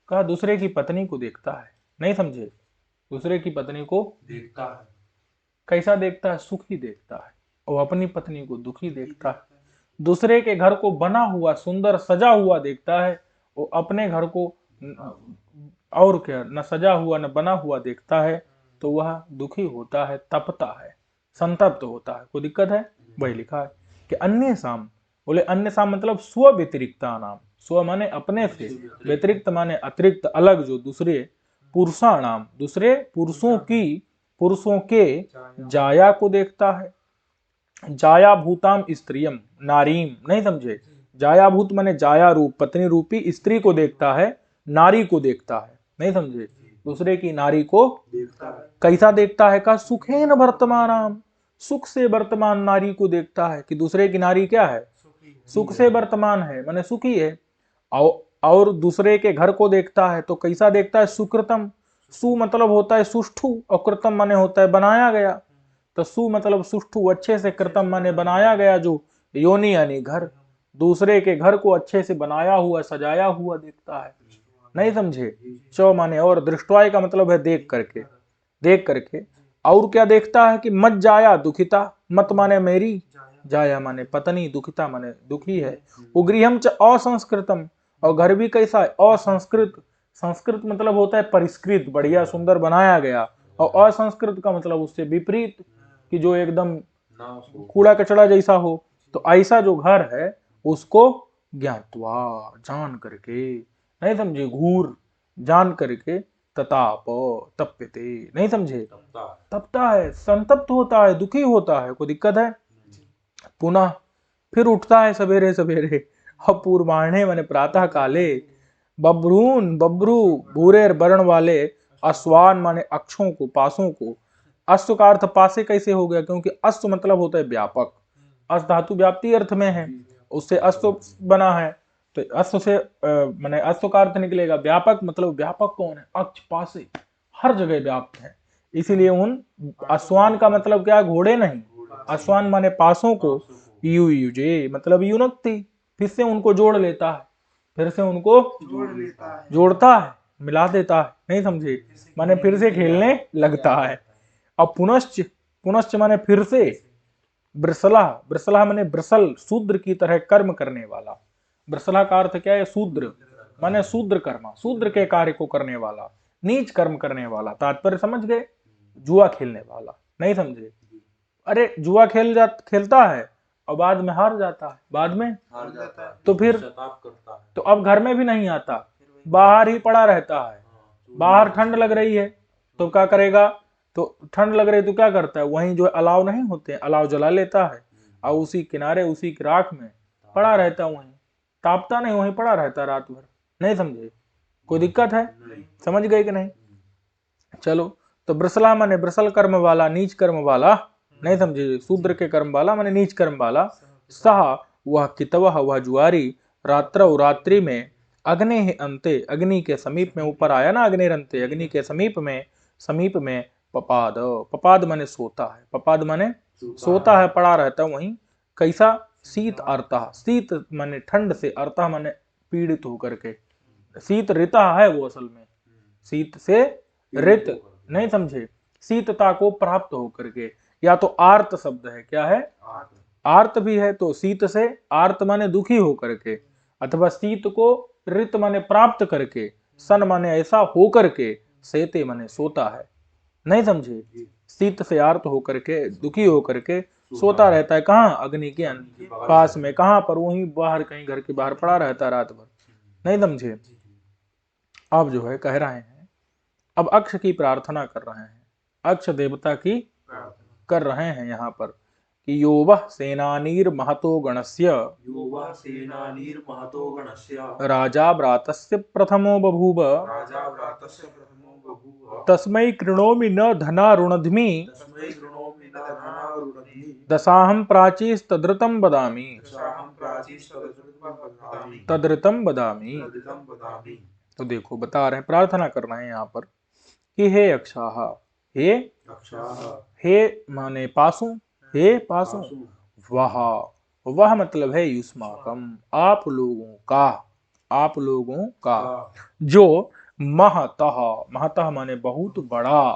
कहा दूसरे की पत्नी को देखता है। नहीं समझे, दूसरे की पत्नी को देखता है। कैसा देखता है? सुखी देखता है। और अपनी पत्नी को दुखी देखता है। दूसरे के घर को बना हुआ सुंदर सजा हुआ देखता है, वो अपने घर को और क्या न सजा हुआ न बना हुआ देखता है, तो वह दुखी होता है, तपता है, संतप्त होता है। कोई दिक्कत है? वही लिखा है कि अन्य साम। बोले अन्य साम मतलब स्व व्यतिरिक्ता नाम। स्व माने अपने से, व्यतिरिक्त माने अतिरिक्त, अलग, जो दूसरे पुरुषाणाम, दूसरे पुरुषों की, पुरुषों के जाया को देखता है। जाया भूताम स्त्रियम नारीम, नहीं समझे, जाया भूत माने जाया रूप पत्नी रूपी स्त्री को देखता है, नारी को देखता है, नहीं समझे, दूसरे की नारी को कैसा देखता है का सुखेन वर्तमानाम, सुख से वर्तमान नारी को देखता है कि दूसरे की नारी क्या है, सुख से वर्तमान है माने सुखी है। और दूसरे के घर को देखता है तो कैसा देखता है, सुकृतम, सु मतलब होता है सुष्ठु और कृतम माने होता है बनाया गया, तो सु मतलब सुष्ठु अच्छे से, कृतम माने बनाया गया जो योनि यानी घर, दूसरे के घर को अच्छे से बनाया हुआ सजाया हुआ देखता है, नहीं समझे। चौ माने और, दृष्टवाय का मतलब है देख करके, देख करके। और क्या देखता है कि मत जाया दुखिता, मत माने मेरी, जाया माने पत्नी, दुखिता माने दुखी है। उग्रियम च असंस्कृतम, और घर भी कैसा है, असंस्कृत, संस्कृत मतलब होता है परिष्कृत, बढ़िया सुंदर बनाया गया, और असंस्कृत का मतलब उससे विपरीत कि जो एकदम कूड़ा कचड़ा जैसा हो। तो ऐसा जो घर है उसको ज्ञातवा जान करके, नहीं समझे, घूर जान करके, तताप तप्यते, नहीं समझे, तपता है, संतप्त होता है, दुखी होता है, कोई दिक्कत है। पुनः फिर उठता है सवेरे सवेरे, और पूर्वाह्ने माने प्रातः काले, बब्रून बब्रू भूरे वर्ण वाले, अश्वान माने अक्षों को, पासों को, अश्व का अर्थ पासे कैसे हो गया, क्योंकि अश्व मतलब होता है व्यापक, अश्व धातु व्याप्ति अर्थ में है, उससे अश्व बना है, तो अश्व से माने अश्व का अर्थ निकलेगा व्यापक, मतलब व्यापक कौन है, अक्ष पासे हर जगह व्याप्त है, इसीलिए उन अश्वान का मतलब क्या, घोड़े नहीं, अश्वान माने पासों को, युजे मतलब युनक्ति, फिर से उनको जोड़ लेता है, फिर से उनको जोड़ता है, मिला देता है, नहीं समझे, माने फिर से खेलने लगता है। अब पुनश्च, पुनश्च माने फिर से, ब्रसला, ब्रसला माने ब्रसल, शूद्र की तरह कर्म करने वाला, ब्रसला का अर्थ क्या है, शूद्र माने शूद्र कर्मा, शूद्र के कार्य को करने वाला, नीच कर्म करने वाला, तात्पर्य समझ गए, जुआ खेलने वाला, नहीं समझे। अरे जुआ खेलता है और बाद में हार जाता है, बाद में हार जाता है, तो फिर करता है, तो अब घर में भी नहीं आता, बाहर ही पड़ा रहता है, बाहर ठंड लग रही है तो क्या करेगा, तो ठंड लग रही तो क्या करता है, वहीं जो अलाव नहीं होते, अलाव जला लेता है, और उसी किनारे उसी की राख में पड़ा रहता है, वहीं तापता नहीं, वहीं पड़ा रहता रात भर, नहीं समझे, कोई दिक्कत है, समझ गए कि नहीं। चलो, तो ब्रसला माने ब्रसल कर्म वाला, नीच कर्म वाला, नहीं समझे, शूद्र के कर्म वाला माने नीच कर्म वाला, सह वह कितवह वह जुआरी, रात्रौ रात्रि में, अग्नि अंते अग्नि के समीप में, ऊपर आया ना अग्निरंते, अग्नि के समीप में पपाद, पपाद माने सोता है, पपाद माने सोता है, पड़ा रहता है वहीं, कैसा, शीत अर्ता, शीत माने ठंड से, अर्ता माने पीड़ित होकर के, शीत ऋता है वो असल में, शीत से ऋत, नहीं समझे, शीतता को प्राप्त होकर के, या तो आर्त शब्द है, क्या है, आर्त भी है, तो शीत से आर्त माने दुखी होकर के, अथवा शीत को ऋत माने प्राप्त करके, सन माने ऐसा होकर के, सेते माने सोता है, नहीं समझे, शीत से आर्त होकर के, दुखी होकर के सोता रहता है, कहाँ, अग्नि के पास में, कहाँ पर, वहीं बाहर कहीं घर के बाहर पड़ा रहता है रात भर, नहीं समझे। अब जो है कह रहे हैं, अब अक्ष की प्रार्थना कर रहे हैं, अक्ष देवता की कर रहे हैं यहाँ पर कि यो वह सेनानीर महतो गणस्य, राजा व्रातस्य प्रथमो बभूव, तस्मै कृणोमि न धनारुणध्मि, दशाहं प्राचीस्तदृतं वदामि, तदृतं वदामि। तो देखो बता रहे हैं, प्रार्थना कर रहे हैं यहाँ पर कि हे अक्षाः, हे माने पासु, हे पासु, वह मतलब है युष्माकम, आप लोगों का जो महतः, महतः माने बहुत बड़ा,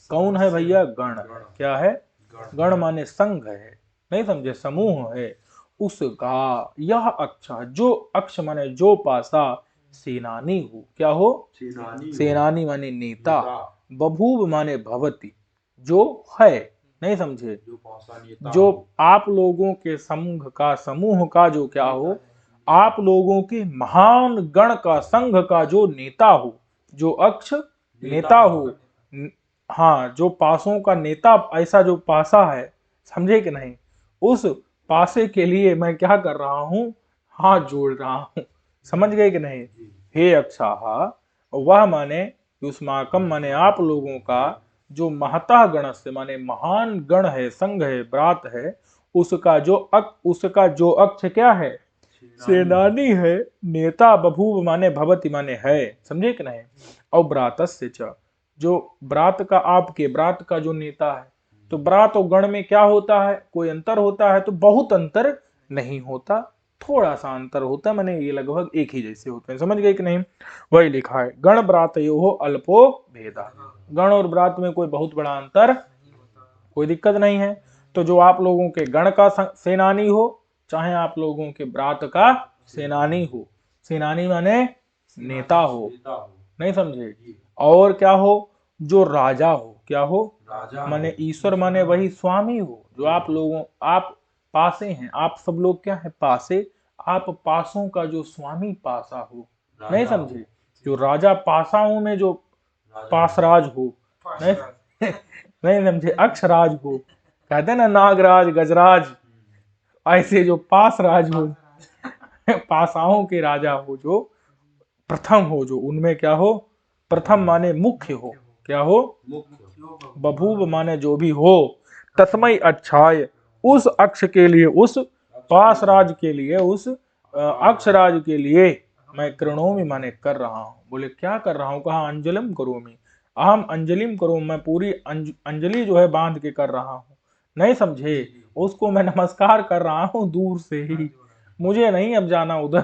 कौन है भैया, गण, क्या है, गण माने संघ है, नहीं समझे, समूह है, उसका यह अक्ष, जो अक्ष माने जो पासा, सेनानी हो, क्या हो, सेनानी माने नेता, बभूव माने भवती, जो है, नहीं समझे, जो आप लोगों के समूह का जो क्या हो, आप लोगों के महान गण का, संघ का जो नेता हो, जो अक्ष नेता हो, हाँ, जो पासों का नेता, ऐसा जो पासा है, समझे कि नहीं, उस पासे के लिए मैं क्या कर रहा हूँ, हाथ जोड़ रहा हूँ। समझ गए कि नहीं? हे अक्षाहा, वह माने युष्माकम माने आप लोगों का जो महता गण से माने महान गण है, संघ है, ब्रात है, उसका जो अक्ष क्या है, सेनानी है। नेता बभूव माने भवति माने है, समझे कि नहीं? और ब्रातस्य च, जो ब्रात का, आपके ब्रात का जो नेता है, तो ब्रात और गण में क्या होता है, कोई अंतर होता है? तो बहुत अंतर नहीं होता, थोड़ा सा अंतर होता है, माने ये लगभग एक ही जैसे होते हैं। समझ गए कि नहीं? वही लिखा है, गण ब्रात यो अल्पो भेदा, गण और ब्रात में कोई बहुत बड़ा अंतर, कोई दिक्कत नहीं है। तो जो आप लोगों के गण का सेनानी हो, चाहे आप लोगों के ब्रात का सेनानी हो, सेनानी माने नेता हो, नहीं समझे? और क्या हो, जो राजा हो, क्या हो, माने ईश्वर माने वही स्वामी हो, जो आप लोगों, आप पासे हैं, आप सब लोग क्या है, पासे, आप पासों का जो स्वामी पासा हो, नहीं समझे? जो राजा पासाओं में जो पासराज हो, नहीं नहीं समझे? अक्षराज हो, कहते हैं ना नागराज गजराज, ऐसे जो पासराज हो, पासाओं के राजा हो, जो प्रथम हो, जो उनमें क्या हो, प्रथम माने मुख्य हो, क्या हो, बभूव माने जो भी हो, तस्मय अच्छाय, उस अक्ष के लिए, उस पासराज के लिए, उस अक्षराज के लिए मैं कृणोमि माने कर रहा हूं। बोले क्या कर रहा हूं? कहा अंजलिम करोमि, अहम अंजलिम करो, मैं पूरी अंजलि जो है बांध के कर रहा हूं, नहीं समझे? उसको मैं नमस्कार कर रहा हूं दूर से ही, मुझे नहीं अब जाना उधर,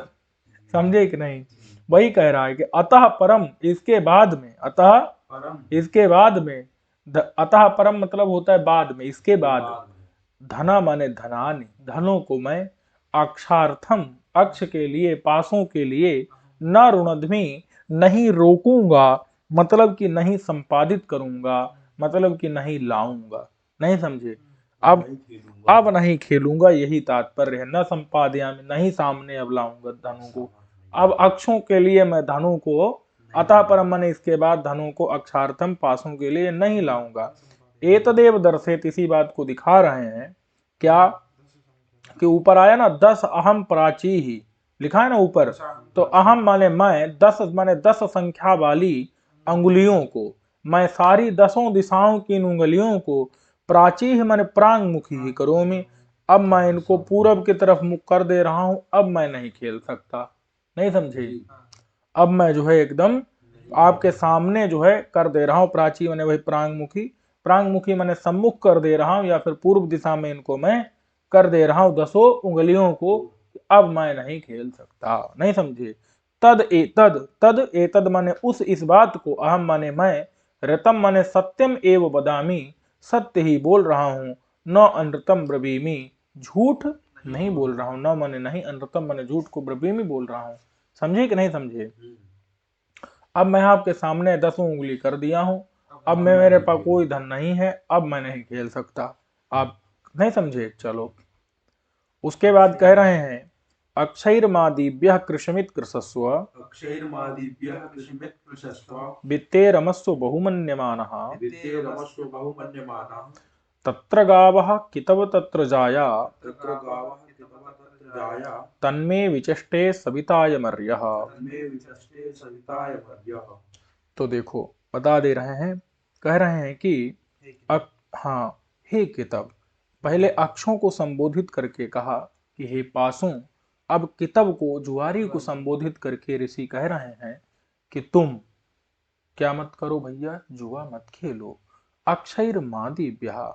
समझे कि नहीं? वही कह रहा है कि अतः परम, इसके बाद में, अतः इसके बाद में, अतः परम मतलब होता है बाद में, इसके बाद, धना माने धनानि, धनों को मैं अक्षार्थम, अक्ष के लिए, पासों के लिए, न ऋणध्मी नहीं रोकूंगा, मतलब कि नहीं संपादित करूंगा, मतलब कि नहीं लाऊंगा, नहीं समझे? अब नहीं खेलूंगा, यही तात्पर्य है। न संपादयामि, नहीं सामने अब लाऊंगा धनु को, अब अक्षों के लिए मैं धनु को, अतः परम माने इसके बाद, धनु को अक्षार्थम, पासों के लिए नहीं लाऊंगा। एतदेव दर्शेत, इसी बात को दिखा रहे हैं, क्या कि ऊपर आया ना 10 अहम प्राची ही, लिखा है ना ऊपर, तो अहम माने मैं, 10 माने 10 संख्या वाली अंगुलियों को, मैं सारी 10 दिशाओं की इन उंगलियों को, प्राची ही माने प्रांग मुखी ही करोमि, अब मैं इनको पूरब की तरफ मुख कर दे रहा हूं, अब मैं नहीं खेल सकता, नहीं समझे? अब मैं जो है एकदम आपके सामने जो है कर दे रहा हूं, प्राची माने वही प्रांगमुखी, प्रांगमुखी माने सम्मुख कर दे रहा हूं, या फिर पूर्व दिशा में इनको मैं कर दे रहा हूं 10 उंगलियों को, अब मैं नहीं खेल सकता, नहीं समझे? तद एतद माने उस, इस बात को, अहम माने मैं, रतम माने सत्यम एव बदामी, सत्य ही बोल रहा हूं, न अनृतम ब्रवीमी, झूठ नहीं बोल रहा हूं, न माने नहीं, अनृतम माने झूठ को, ब्रवीमी बोल रहा हूं, समझे कि नहीं समझे? अब मैं आपके सामने 10 उंगली कर दिया हूं, अब मैं, मेरे पास कोई धन नहीं है, अब मैं नहीं खेल सकता, आप नहीं समझे? चलो, उसके बाद कह रहे हैं, अक्षैर्मादिभ्यः कृशमित कृशस्व, वित्तेरमस्व बहुमन्यमानः, तत्र गावः कितव तत्र जाया, तन्मे विचष्टे सविताय मर्यः। तो देखो, बता दे रहे हैं, कह रहे हैं कि हाँ, हे कितव, पहले अक्षों को संबोधित करके कहा कि हे पासों, अब कितव को, जुआरी को संबोधित करके ऋषि कह रहे हैं कि तुम क्या मत करो भैया, जुआ मत खेलो। अक्षैर मादी ब्याह,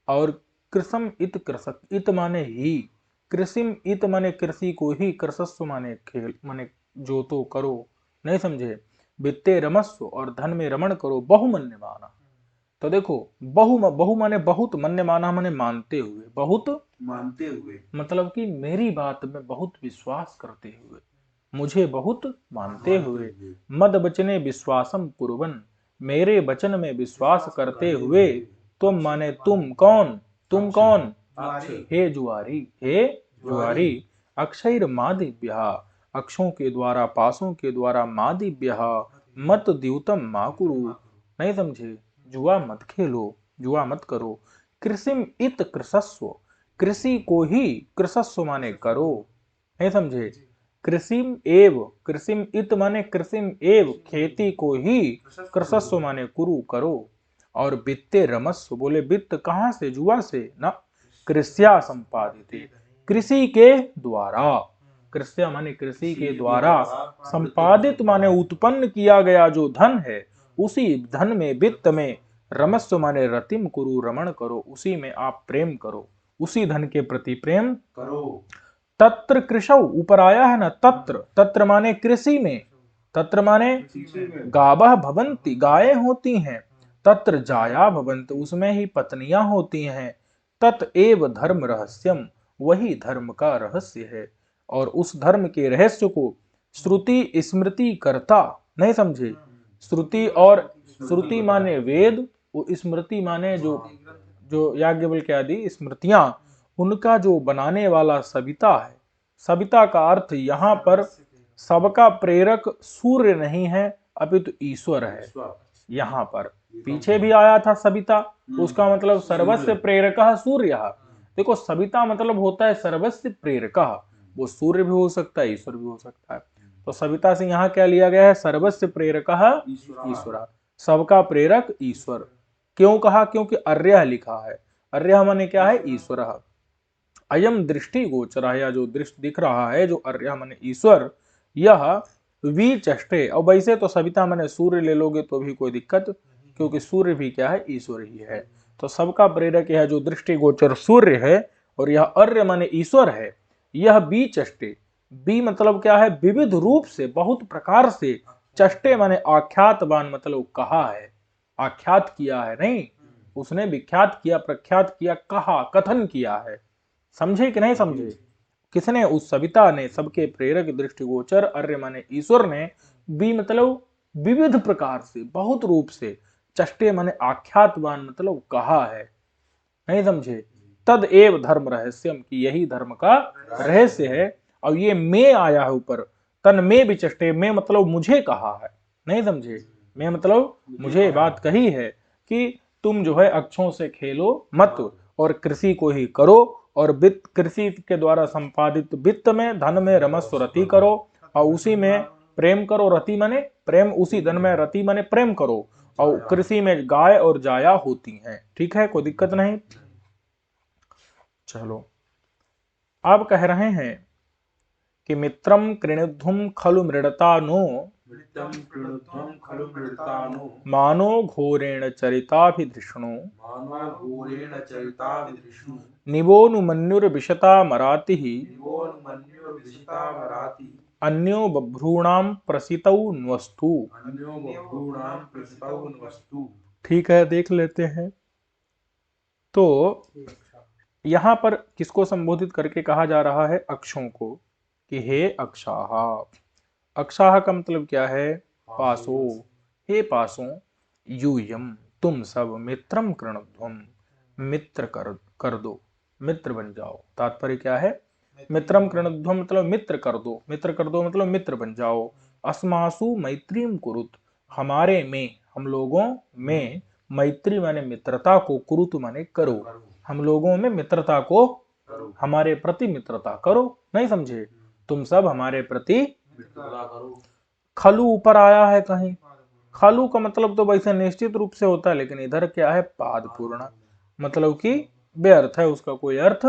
और कृषम इत कृषक, इत माने ही, कृषिम इत माने कृषि को ही, कृषस्व माने खेल, माने जो तो करो, नहीं समझे? वित्ते रमस्व, और धन में रमण करो, बहुमन्य माना। तो देखो, बहु माने बहुत, मन्य माना माने मानते हुए, बहुत मानते हुए, मतलब कि मेरी बात में बहुत विश्वास करते हुए, मुझे बहुत मानते हुए, मद बचने विश्वासम कुर्बन, मेरे वचन में विश्वास करते हुए, तुम माने तुम, कौन, तुम कौन? हे जुआरी, हे जुआरी, अक्षैर मादिभ्यः, अक्षों के द्वारा, पासों के द्वारा, मादिभ्यः मत द्यूतम माकुरु, नहीं समझे? जुआ मत खेलो, जुआ मत करो। कृषिम इत कृषस्व, कृषि को ही कृषस्व माने करो, नहीं समझे? कृषिम एव, कृषिम इत माने कृषिम एव, खेती को ही कृषस्व माने कुरु करो। और वित्ते रमस्व, बोले वित्त कहां से? जुआ से ना, कृष्या संपादित, कृषि के द्वारा, कृष्या माने कृषि के द्वारा, संपादित माने उत्पन्न किया गया जो धन है, उसी धन में, वित्त में, रमस्व माने रतिम कुरु, रमण करो, उसी में आप प्रेम करो, उसी धन के प्रति प्रेम करो। तत्र कृषौ, ऊपर आया है ना, तत्र, तत्र माने कृषि में, तत्र माने गावः भवन्ति, गायें होती हैं, तत्र जाया भवन्ति, उसमें ही पत्नियां होती हैं, तत एव धर्म रहस्यम, वही धर्म का रहस्य है। और उस धर्म के रहस्य को श्रुति स्मृति करता, नहीं समझे? श्रुति, और श्रुति माने वेद, वो स्मृति माने जो याज्ञवल्क्य आदि स्मृतियां, उनका जो बनाने वाला सविता है। सविता का अर्थ यहाँ पर सबका प्रेरक सूर्य नहीं है, अपितु ईश्वर है। यहाँ पर पीछे भी आया था सविता, उसका मतलब सर्वस्व प्रेरकः सूर्यः। देखो सविता मतलब होता है सर्वस्व प्रेरकः, वो सूर्य भी हो सकता है, ईश्वर भी हो सकता है। तो सविता से यहाँ क्या लिया गया है? सर्वस्व प्रेरकः ईश्वर, सबका प्रेरक ईश्वर। क्यों कहा? क्योंकि अर्यः लिखा है, अर्यः माने क्या है? ईश्वर। अयम दृष्टि गोचर, या जो दृष्टि दिख रहा है, जो अर्यः माने ईश्वर, यह विचष्टे। और वैसे तो सविता माने सूर्य ले लोगे तो भी कोई दिक्कत, क्योंकि सूर्य भी क्या है? ईश्वर ही है। तो सबका प्रेरक यह जो दृष्टि गोचर सूर्य है, और यह अर्य माने ईश्वर है, यह बीचष्टे, बी मतलब क्या है? विविध रूप से, बहुत प्रकार से, चष्टे माने आख्यातवान, मतलब कहा है, आख्यात किया है, नहीं उसने विख्यात किया, प्रख्यात किया, कहा, कथन किया है। समझे कि नहीं समझे? किसने? उस सविता ने, सबके प्रेरक दृष्टिगोचर अर्य माने ईश्वर ने, बी मतलब विविध प्रकार से, बहुत रूप से, चष्टे माने आख्यातवान मतलब कहा है, नहीं समझे? तद एव धर्म रहस्यम, की यही धर्म का रहस्य है। और ये में आया है ऊपर, तन में विचष्टे, में मतलब मुझे कहा है, नहीं समझे? में मतलब मुझे बात कही है कि तुम जो है अक्षों से खेलो मत, और कृषि को ही करो, और वित्त, कृषि के द्वारा संपादित वित्त में, धन में रमस्व रति करो, और उसी में प्रेम करो, रति माने प्रेम, उसी धन में रति माने प्रेम करो, और कृषि में गाय और जाया होती हैं। ठीक है, कोई दिक्कत नहीं। चलो अब कह रहे हैं कि मित्रम कृणुध्वम खलु मृडतानो, मानो घोरेण चरिताभिधृष्णु, निवोनुमन्युर्विशता मरातिः, अन्यो बभ्रूणाम प्रसितौ न्वस्तु। ठीक है, देख लेते हैं। तो यहां पर किसको संबोधित करके कहा जा रहा है? अक्षों को, कि हे अक्षाः। अक्षाः का मतलब क्या है? पासो, हे पासों, यूयम तुम सब, मित्रम कृणध्वम, मित्र कर दो, मित्र बन जाओ। तात्पर्य क्या है? मित्रम कृणध्वम मतलब मित्र कर दो, मित्र कर दो मतलब मित्र बन जाओ। अस्मासु मैत्रीम कुरुत, हमारे में, हम लोगों में, मैत्री माने मित्रता को, कुरुत माने करो, हम लोगों में मित्रता को, हमारे प्रति मित्रता करो, नहीं समझे? तुम सब हमारे प्रति करो। खलु ऊपर आया है कहीं, खलु का मतलब तो वैसे निश्चित रूप से होता है, लेकिन इधर क्या है? पाद पूर्ण, मतलब कि व्यर्थ है, उसका कोई अर्थ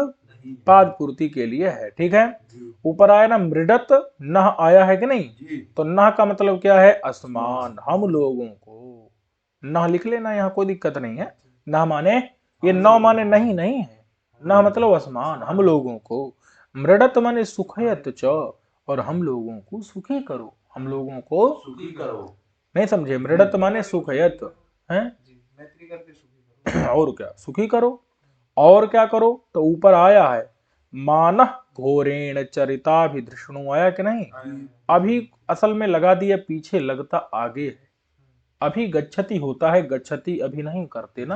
पाद पूर्ति के लिए है। ठीक है, ऊपर आया ना मृडत, नह आया है कि नहीं? तो नह का मतलब क्या है? असमान, हम लोगों को, नह लिख लेना, यहाँ कोई दिक्कत नहीं है। नह माने, ये नौ माने नहीं नहीं है, नह मतलब असमान, हम लोगों को। मृडत माने सुखयत च, और हम लोगों को सुखी करो, हम लोगों को सुखी करो, नहीं समझे? मृडत माने सुखयत है, और क्या? सुखी करो, और क्या करो? तो ऊपर आया है मानह घोरेण चरिताभिधृष्णु, आया कि नहीं? अभी असल में लगा दिया पीछे, लगता आगे है। अभी गच्छति होता है, गच्छति अभी नहीं करते ना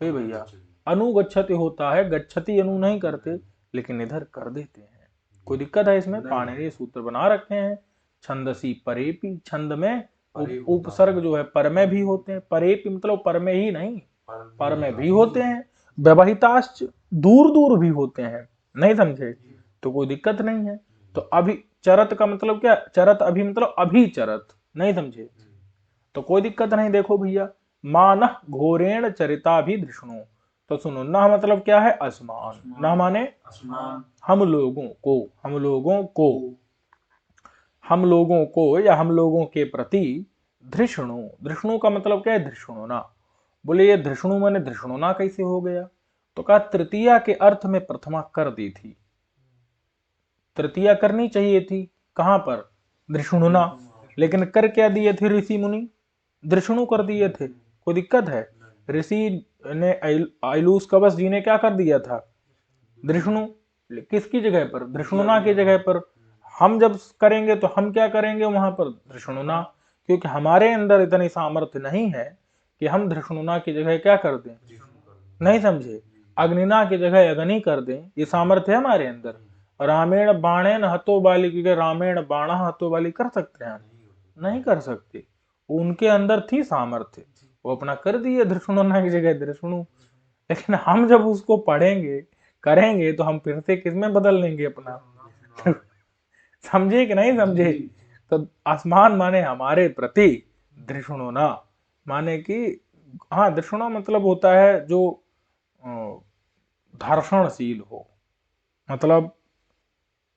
हे भैया, अनुगच्छति होता है, गच्छति अनु नहीं करते, लेकिन इधर कर देते हैं। कोई दिक्कत है इसमें? पाणिनि सूत्र बना रखे हैं, छंदसी परेपी, छंद में उपसर्ग जो है पर में भी होते हैं, परेपी मतलब पर में ही नहीं, पर में भी होते हैं। व्यवहिताश्च, दूर दूर भी होते हैं, नहीं समझे, तो कोई दिक्कत नहीं है। तो अभी चरत का मतलब क्या, चरत अभी मतलब अभी चरत, नहीं समझे, तो कोई दिक्कत नहीं। देखो भैया, मानह घोरेण चरिता भी धृष्णु, तो सुनो, ना मतलब क्या है, असमान, ना माने हम लोगों को, हम लोगों को, हम लोगों को या हम लोगों के प्रति धृष्णु, धृष्णु का मतलब क्या है, धृष्णुना। बोले ये धृष्णु माने धृष्णुना कैसे हो गया, तो कहा तृतीया के अर्थ में प्रथमा कर दी थी, तृतीया करनी चाहिए थी, कहां पर, धृष्णुना, लेकिन कर क्या दिए थे ऋषि मुनि, धृष्णु कर दिए थे। कोई दिक्कत है, ऋषि ने आइलूस कवच जी ने क्या कर दिया था, धृष्णु, किसकी जगह पर, धृष्णुना की जगह पर। हम जब करेंगे तो हम क्या करेंगे वहां पर, धृष्णुना, क्योंकि हमारे अंदर इतनी सामर्थ्य नहीं है कि हम धृष्णुना की जगह क्या कर दें, नहीं समझे, अग्निना की जगह अग्नि कर दें, ये सामर्थ्य है हमारे अंदर। रामेण बाणेन हतो बाली, क्योंकि रामेण बाणा हतो बाली कर सकते हैं, नहीं कर सकते, उनके अंदर थी सामर्थ्य, वो अपना कर दिए धृष्णुना की जगह धृष्णु। लेकिन हम जब उसको पढ़ेंगे करेंगे तो हम फिर से किसमें बदल लेंगे अपना समझे कि नहीं समझे। तो आसमान माने हमारे प्रति धृष्णुना, माने कि हाँ, धृष्णुना मतलब होता है जो धार्षणशील हो, मतलब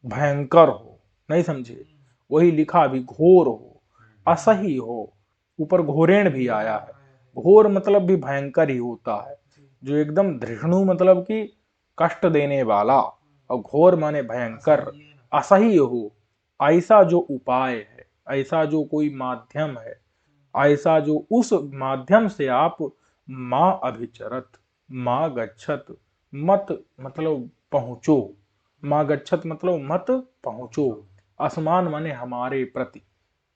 भयंकर हो, नहीं समझे, वही लिखा भी, घोर हो, असही हो, ऊपर घोरेण भी आया है, घोर मतलब भी भयंकर ही होता है, जो एकदम धृष्णु मतलब कि कष्ट देने वाला, और घोर माने भयंकर, असही हो, ऐसा जो उपाय है, ऐसा जो कोई माध्यम है, ऐसा जो उस माध्यम से आप माँ अभिचरत, माँ गच्छत, मत मतलब पहुंचो, माँ गच्छत मतलब मत पहुंचो, असमान माने हमारे प्रति,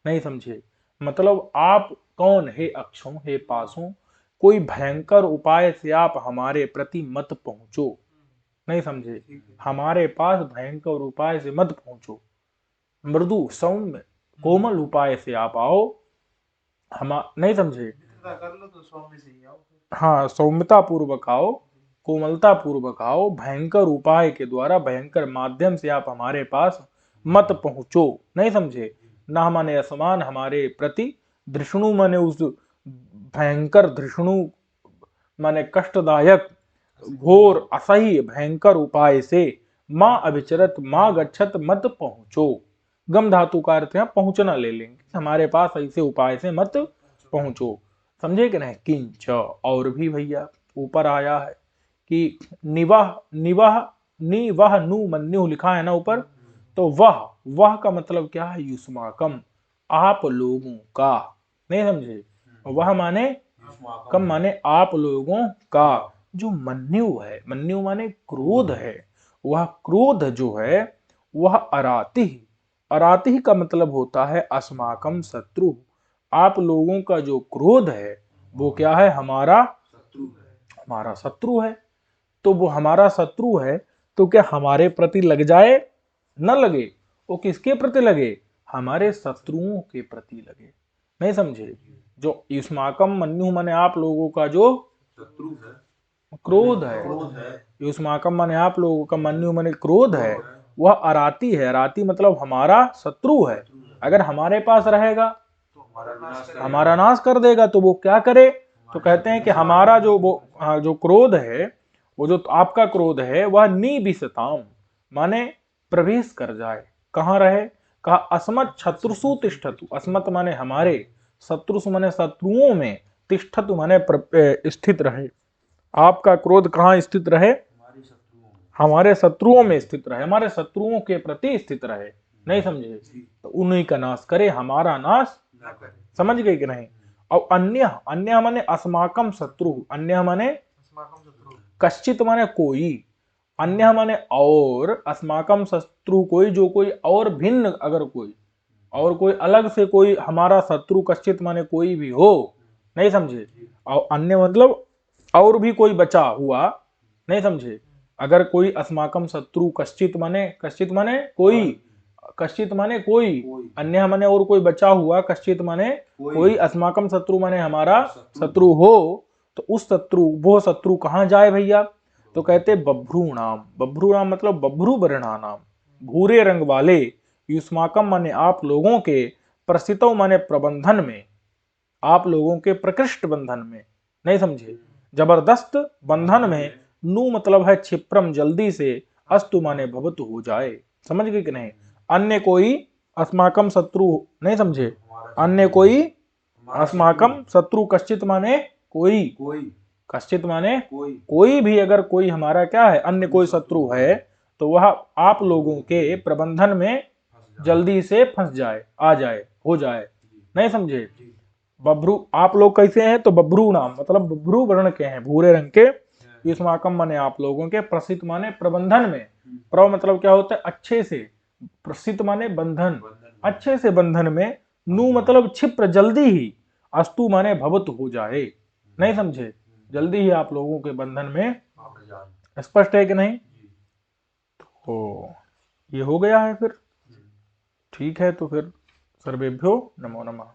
नहीं समझे, मतलब आप कौन है, अक्षों है पासों, कोई भयंकर उपाय से आप हमारे प्रति मत पहुंचो, नहीं समझे, हमारे पास भयंकर उपाय से मत पहुंचो, मृदु सौम्य कोमल उपाय से आप आओ, हम नहीं समझे, कर लो तो सौम्य से ही आओ। हाँ, सौम्यता पूर्वक आओ, कोमलता पूर्वक आओ, भयंकर उपाय के द्वारा, भयंकर माध्यम से आप हमारे पास मत पहुंचो, नहीं समझे, ना माने असमान हमारे प्रति, धृष्णु माने उस भयंकर, धृष्णु माने कष्टदायक, घोर असह्य भयंकर उपाय से, माँ अभिचरत, माँ गच्छत मत पहुंचो, गम धातु का अर्थ है पहुंचना ले लेंगे, हमारे पास ऐसे उपाय से मत पहुंचो, समझे कि नहीं। किंच, और भी भैया ऊपर आया है कि निवाह, निवाह, निवाह नु मन्यु लिखा है ना ऊपर, तो वह का मतलब क्या है, युष्माकम, आप लोगों का, नहीं समझे, वह माने कम माने आप लोगों का, जो मन्यु है, मन्यु माने क्रोध है, वह क्रोध जो है वह अराति, अराति का मतलब होता है अस्माकम शत्रु, आप लोगों का जो क्रोध है वो क्या है, हमारा शत्रु है, हमारा शत्रु है। तो वो हमारा शत्रु है, तो क्या हमारे प्रति लग जाए, न लगे, वो किसके प्रति लगे, हमारे शत्रुओं के प्रति लगे, नहीं समझे, जो युष्माकम मन्यु माने आप लोगों का जो शत्रु है, क्रोध है, युष्माकम माने आप लोगों का, मन्यु माने क्रोध है, वह अराती है, अराती मतलब हमारा शत्रु है, अगर हमारे पास रहेगा तो हमारा नाश कर देगा, तो वो क्या करे, तो कहते हैं कि हमारा जो वो जो क्रोध है, वो जो आपका क्रोध है वह निबिसताम माने प्रवेश कर जाए, कहाँ रहे, कहा अस्मत् शत्रुसु तिष्ठतु, अस्मत् माने हमारे, शत्रुसु माने शत्रुओं में, तिष्ठतु माने स्थित रहे, आपका क्रोध कहाँ स्थित रहे, हमारे शत्रुओं में स्थित रहे, हमारे शत्रुओं के प्रति स्थित रहे, नहीं समझे, तो उन्हीं का नाश करे, हमारा नाश समझ गए कि नहीं। और अन्य, अन्य माने अस्माकम शत्रु, अन्य माने कश्चित माने कोई, अन्य माने और, अस्माकम शत्रु कोई, जो कोई और भिन्न, अगर कोई और कोई अलग से कोई हमारा शत्रु, कश्चित माने कोई भी हो, नहीं समझे, और अन्य मतलब और भी कोई बचा हुआ, नहीं समझे, अगर कोई अस्माकम शत्रु, कश्चित माने कोई, कश्चित माने कोई, अन्य माने और कोई बचा हुआ, कश्चित माने कोई, अस्माकम शत्रु माने हमारा शत्रु हो, तो उस शत्रु, वो शत्रु कहाँ जाए भैया, तो कहते बभ्रूणाम, बभ्रूणाम मतलब बभ्रू वर्णानाम, भूरे रंग वाले, युष्माकम माने आप लोगों के, प्रस्थितौ माने प्रबंधन में, आप लोगों के प्रकृष्ट बंधन में, नहीं समझे, जबरदस्त बंधन में, नु मतलब है क्षिप्रम जल्दी से, अस्तु माने भवतु हो जाए, समझ गए कि नहीं, अन्य कोई अस्माकम शत्रु, नहीं समझे, अन्य कोई अस्माकम शत्रु, कश्चित माने कोई, कश्चित माने कोई भी, अगर कोई हमारा क्या है, अन्य कोई शत्रु है, तो वह आप लोगों के प्रबंधन में जल्दी से फंस जाए, आ जाए, हो जाए, नहीं समझे। बभ्रू आप लोग कैसे हैं, तो बभ्रू नाम मतलब बभ्रू वर्ण के हैं, भूरे रंग के, युष्माकम माने आप लोगों के, प्रसिद्ध माने प्रबंधन में, प्र मतलब क्या होता है अच्छे से, प्रसिद्ध माने बंधन, अच्छे से बंधन में, नु मतलब क्षिप्र जल्दी ही, अस्तु माने भवतु हो जाए, नहीं समझे, जल्दी ही आप लोगों के बंधन में, स्पष्ट है कि नहीं। तो ये हो गया है फिर, ठीक है, तो फिर सर्वेभ्यो नमो नमः।